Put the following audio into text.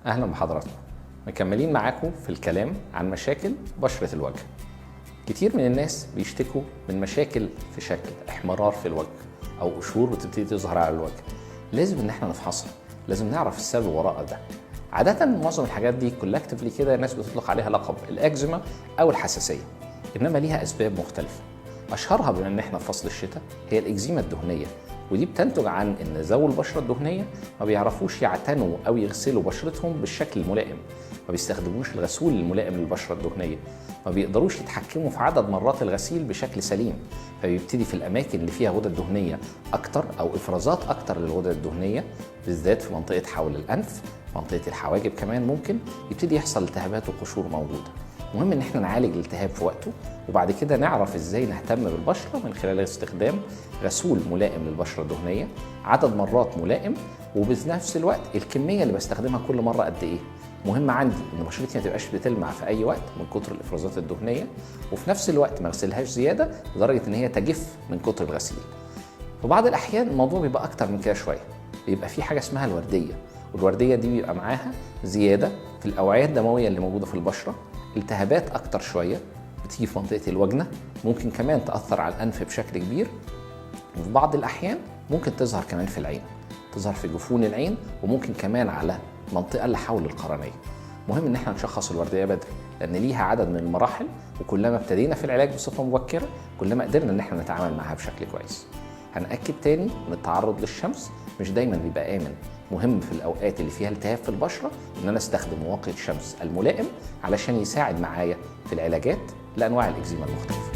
أهلا بحضراتكم. مكملين معاكم في الكلام عن مشاكل بشرة الوجه. كتير من الناس بيشتكوا من مشاكل في شكل احمرار في الوجه أو قشور بتبتدي تظهر على الوجه. لازم إن احنا نفحصها، لازم نعرف السبب وراء ده. عادة معظم الحاجات دي كولكتيفلي كده الناس بتطلق عليها لقب الأكزيما أو الحساسية، إنما ليها أسباب مختلفة. أشهرها بما إن احنا في فصل الشتاء هي الإكزيما الدهنية، ودي بتنتج عن ان ذوي البشره الدهنيه ما بيعرفوش يعتنوا او يغسلوا بشرتهم بالشكل الملائم، ما بيستخدموش الغسول الملائم للبشره الدهنيه، ما بيقدروش يتحكموا في عدد مرات الغسيل بشكل سليم، فبيبتدي في الاماكن اللي فيها غدد دهنيه اكتر او افرازات اكتر للغدد الدهنيه، بالذات في منطقه حول الانف، منطقه الحواجب كمان ممكن يبتدي يحصل التهابات وقشور موجوده. مهم ان احنا نعالج الالتهاب في وقته، وبعد كده نعرف ازاي نهتم بالبشره من خلال استخدام غسول ملائم للبشره الدهنيه، عدد مرات ملائم، وبنفس الوقت الكميه اللي بستخدمها كل مره قد ايه. مهم عندي ان بشرتي ما تبقاش بتلمع في اي وقت من كتر الافرازات الدهنيه، وفي نفس الوقت ما اغسلهاش زياده لدرجه ان هي تجف من كتر الغسيل. في بعض الاحيان الموضوع بيبقى اكتر من كده شويه، بيبقى في حاجه اسمها الورديه، والورديه دي بيبقى معاها زياده في الاوعيه الدمويه اللي موجوده في البشره، التهابات اكتر شويه بتيجي في منطقه الوجنه، ممكن كمان تاثر على الانف بشكل كبير، وفي بعض الاحيان ممكن تظهر كمان في العين، تظهر في جفون العين، وممكن كمان على المنطقه اللي حول القرنيه. مهم ان احنا نشخص الورديه بدري، لان ليها عدد من المراحل، وكلما ابتدينا في العلاج بصفه مبكره كلما قدرنا ان احنا نتعامل معاها بشكل كويس. هنأكد تاني ان التعرض للشمس مش دايما بيبقى آمن. مهم في الأوقات اللي فيها التهاب في البشرة ان انا استخدم واقي الشمس الملائم علشان يساعد معايا في العلاجات لأنواع الإكزيما المختلفة.